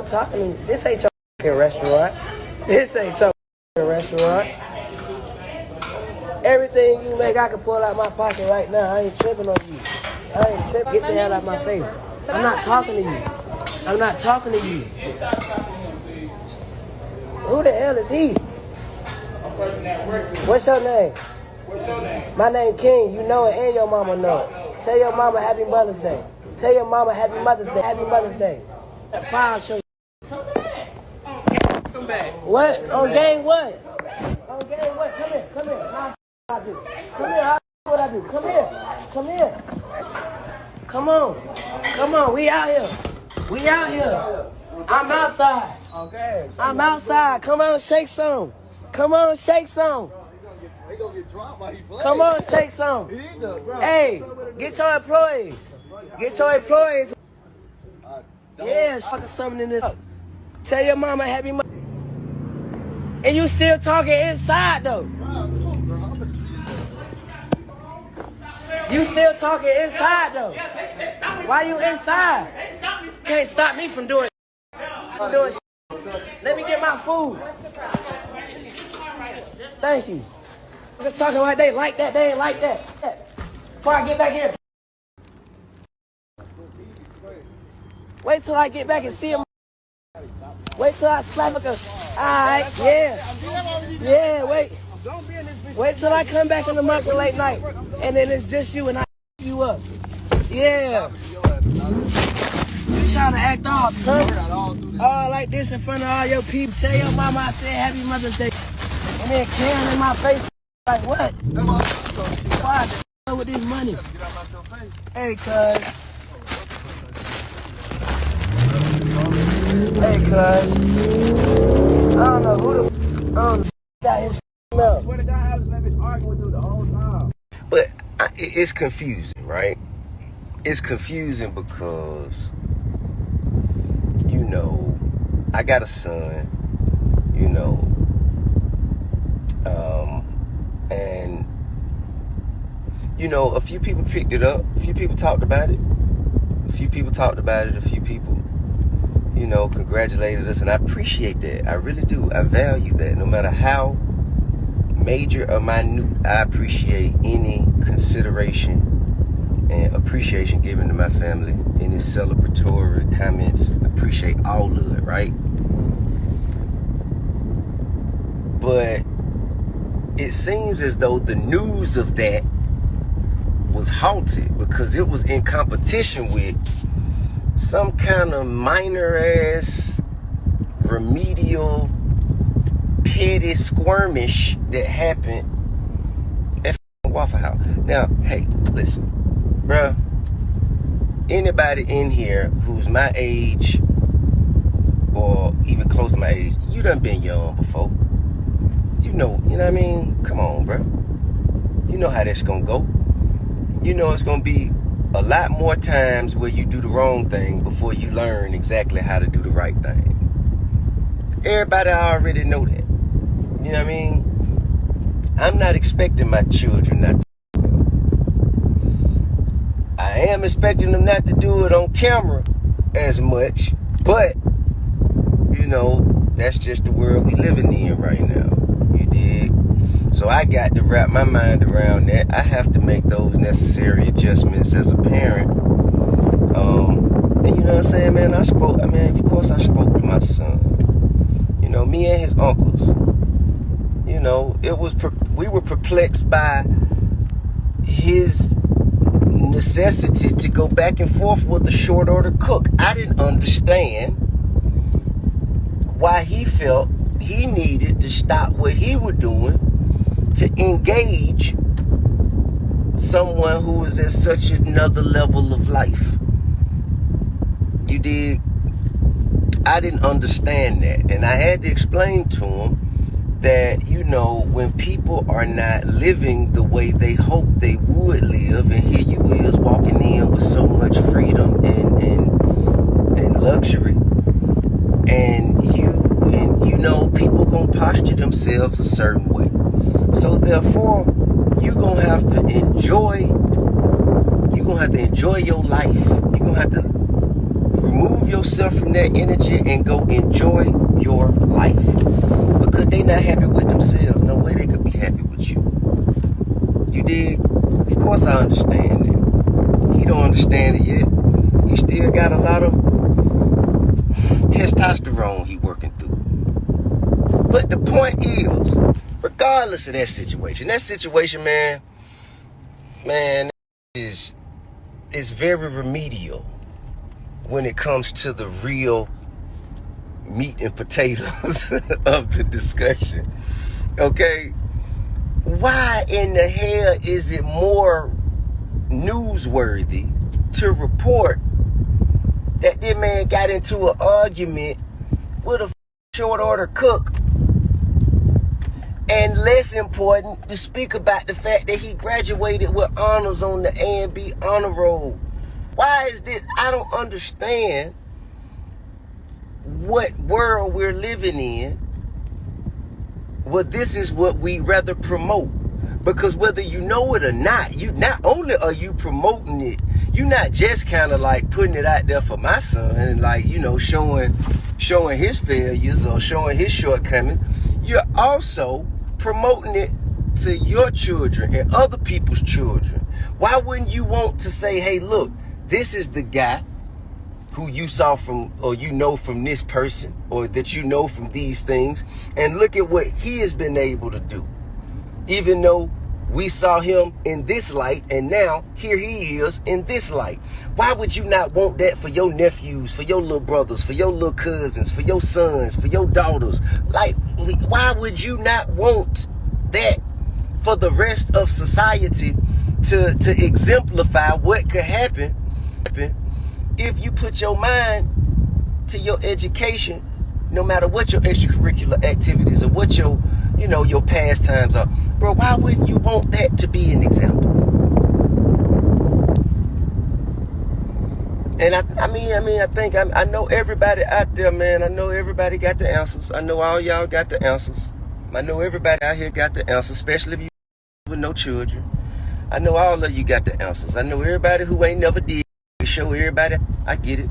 talking to me. This ain't your fucking restaurant. This ain't your fucking restaurant. Everything you make, I can pull out my pocket right now. I ain't tripping on you. I ain't tripping. Get the hell out of my face. I'm not talking to you. I'm not talking to you. Who the hell is he? What's your name? My name King. You know it and your mama know it. Tell your mama Happy Mother's Day. Tell your mama Happy Mother's Day. Happy Mother's Day. File show. Come back. What? On game what? On game what? Come here. Come here. How I do? Come here. How what I do? Come here. Come here. Come on. Come on. We out here. We out here. I'm outside. Okay. I'm outside. Come on, shake some. Come on, shake some. They gonna get dropped while he plays. Come on, shake some. Hey, get your employees. Get your employees. Yeah, fucking something in this. Tell your mama Happy Mother's Day. And you still talking inside though. You still talking inside though. Why you inside? Can't stop me from doing shit. Let me get my food. Thank you. I'm just talking like they like that. They ain't like that. Before I get back here. Wait till I get back and see him. Wait till I slap a... Alright, yeah. Yeah, wait. Wait till I come back in the market late night. And then it's just you and I you up. Yeah. You trying to act off, son. All like this in front of all your people. Tell your mama I said Happy Mother's Day. And then Karen in my face. Like what? Why the with this money? Hey, cuz. Hey, cuz. I don't know who the got his up. Where the guy was arguing with you the whole time. But it's confusing, right? It's confusing because, you know, I got a son, you know, and, you know, a few people picked it up. A few people talked about it. A few people, you know, congratulated us. And I appreciate that. I really do. I value that. No matter how major or minute, I appreciate any consideration and appreciation given to my family. Any celebratory comments. I appreciate all of it, right? But it seems as though the news of that was halted because it was in competition with some kind of minor ass remedial petty skirmish that happened at Waffle House. Now, hey, listen, bruh, anybody in here who's my age or even close to my age, you done been young before. You know what I mean? Come on, bro. You know how that's gonna go. You know it's gonna be a lot more times where you do the wrong thing before you learn exactly how to do the right thing. Everybody already know that. You know what I mean? I'm not expecting my children not to do it. I am expecting them not to do it on camera as much, but, you know, that's just the world we living in right now. You dig? So I got to wrap my mind around that. I have to make those necessary adjustments as a parent. And you know what I'm saying, man? Of course I spoke to my son. You know, me and his uncles. You know, we were perplexed by his necessity to go back and forth with a short order cook. I didn't understand why he felt he needed to stop what he was doing to engage someone who was at such another level of life. You dig? I didn't understand that. And I had to explain to him that, you know, when people are not living the way they hope they would live, and here you is walking in with so much freedom and luxury, and you know, people gonna posture themselves a certain way. So therefore, you're gonna have to enjoy your life. You're gonna have to remove yourself from that energy and go enjoy your life. Because they not happy with themselves. No way they could be happy with you. You dig? Of course I understand that. He don't understand it yet. He still got a lot of testosterone he working through. But the point is, regardless of that situation, man, is very remedial when it comes to the real meat and potatoes of the discussion. Okay? Why in the hell is it more newsworthy to report that this man got into an argument with a short order cook, and less important to speak about the fact that he graduated with honors on the A&B honor roll? Why is this? I don't understand what world we're living in. Well, this is what we rather promote. Because whether you know it or not, you not only are you promoting it, you're not just kind of like putting it out there for my son and like, you know, showing his failures or showing his shortcomings. You're also promoting it to your children and other people's children. Why wouldn't you want to say, hey, look, this is the guy who you saw from, or you know from this person, or that you know from these things, and look at what he has been able to do. Even though we saw him in this light, and now here he is in this light. Why would you not want that for your nephews, for your little brothers, for your little cousins, for your sons, for your daughters? Like, why would you not want that for the rest of society to exemplify what could happen if you put your mind to your education, no matter what your extracurricular activities or what your, you know, your pastimes are? Bro, why wouldn't you want that to be an example? And I know everybody out there, man. I know everybody got the answers. I know all y'all got the answers. I know everybody out here got the answers, especially if you with no children. I know all of you got the answers. I know everybody who ain't never did. Show everybody, I get it.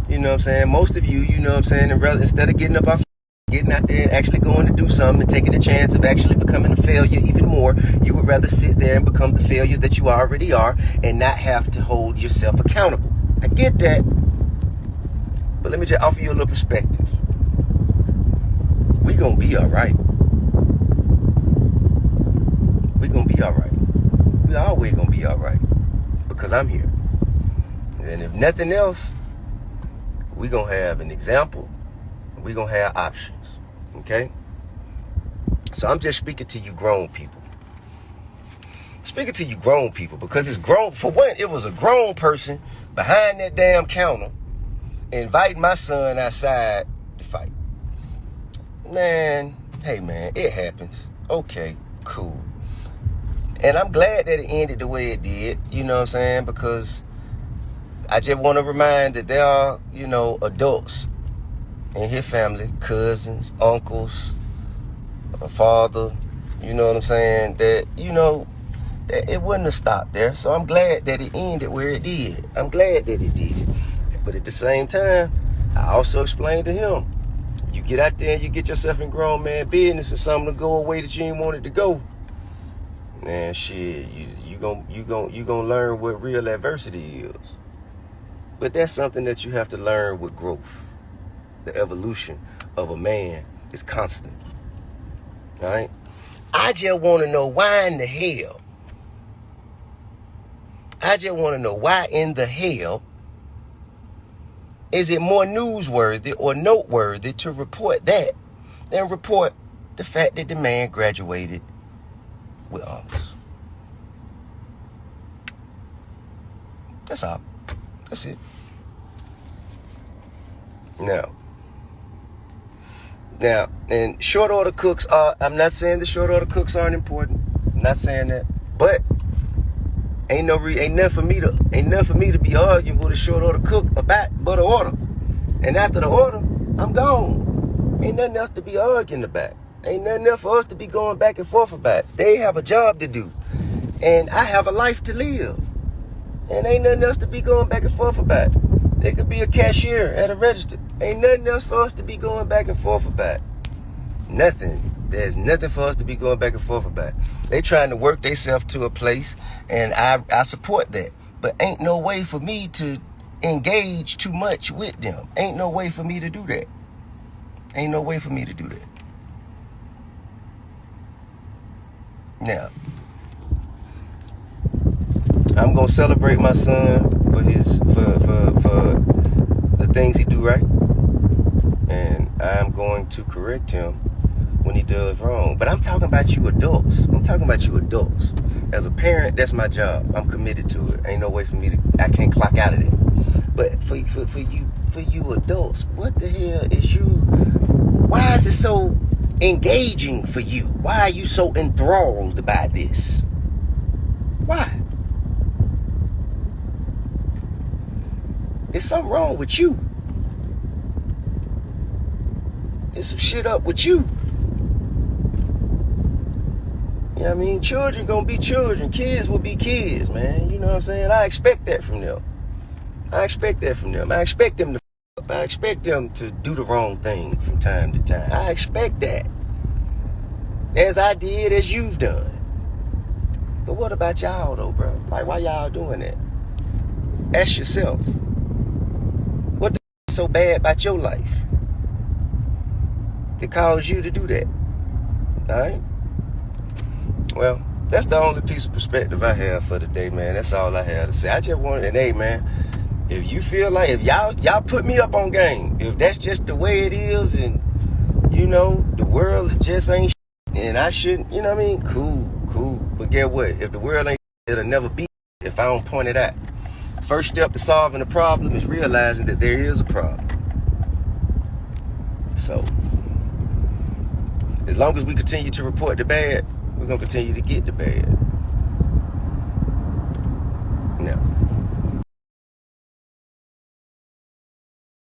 You know what I'm saying? Most of you, you know what I'm saying, instead of getting up off, getting out there and actually going to do something and taking a chance of actually becoming a failure even more, you would rather sit there and become the failure that you already are and not have to hold yourself accountable. I get that. But let me just offer you a little perspective. We gonna be all right. We gonna be all right. We always gonna be all right. Because I'm here. And if nothing else, we gonna have an example. We gonna have options. Okay? So I'm just speaking to you grown people. Speaking to you grown people because it's grown. For one, it was a grown person behind that damn counter inviting my son outside to fight. Man, hey man, it happens. Okay, cool. And I'm glad that it ended the way it did, you know what I'm saying? Because I just want to remind that there are, you know, adults in his family, cousins, uncles, a father, you know what I'm saying, that, you know, that it wouldn't have stopped there. So I'm glad that it ended where it did. I'm glad that it did. But at the same time, I also explained to him, you get out there and you get yourself in grown man business and something to go away that you ain't want it to go. Man, shit, you gonna learn what real adversity is. But that's something that you have to learn with growth. The evolution of a man is constant. All right? I just want to know why in the hell. I just want to know why in the hell is it more newsworthy or noteworthy to report that than report the fact that the man graduated with honors. That's all. That's it. Now, and short order cooks are, I'm not saying the short order cooks aren't important. I'm not saying that. But ain't nothing for me to be arguing with a short order cook about but an order. And after the order, I'm gone. Ain't nothing else to be arguing about. Ain't nothing else for us to be going back and forth about. They have a job to do. And I have a life to live. And ain't nothing else to be going back and forth about. They could be a cashier at a register. Ain't nothing else for us to be going back and forth about. Nothing. There's nothing for us to be going back and forth about. They trying to work themselves to a place, and I support that. But ain't no way for me to engage too much with them. Ain't no way for me to do that. Ain't no way for me to do that. Now, I'm gonna celebrate my son for the things he do right, and I'm going to correct him when he does wrong. But I'm talking about you adults. I'm talking about you adults. As a parent, that's my job. I'm committed to it. Ain't no way for me to. I can't clock out of it. But for you adults, what the hell is you? Why is it so engaging for you? Why are you so enthralled by this? Why? There's something wrong with you. There's some shit up with you. You know what I mean? Children gonna be children. Kids will be kids, man. You know what I'm saying? I expect that from them. I expect that from them. I expect them to f up. I expect them to do the wrong thing from time to time. I expect that. As I did, as you've done. But what about y'all though, bro? Like, why y'all doing that? Ask yourself. What the f is so bad about your life that caused you to do that? Alright? Well, that's the only piece of perspective I have for today, man. That's all I have to say. I just wanted, and hey, man, if you feel like, if y'all put me up on game, if that's just the way it is, and, you know, the world just ain't shit, and I shouldn't, you know what I mean? Cool. But get what? If the world ain't shit, it'll never be if I don't point it out. First step to solving the problem is realizing that there is a problem. So, as long as we continue to report the bad, we're going to continue to get the bad.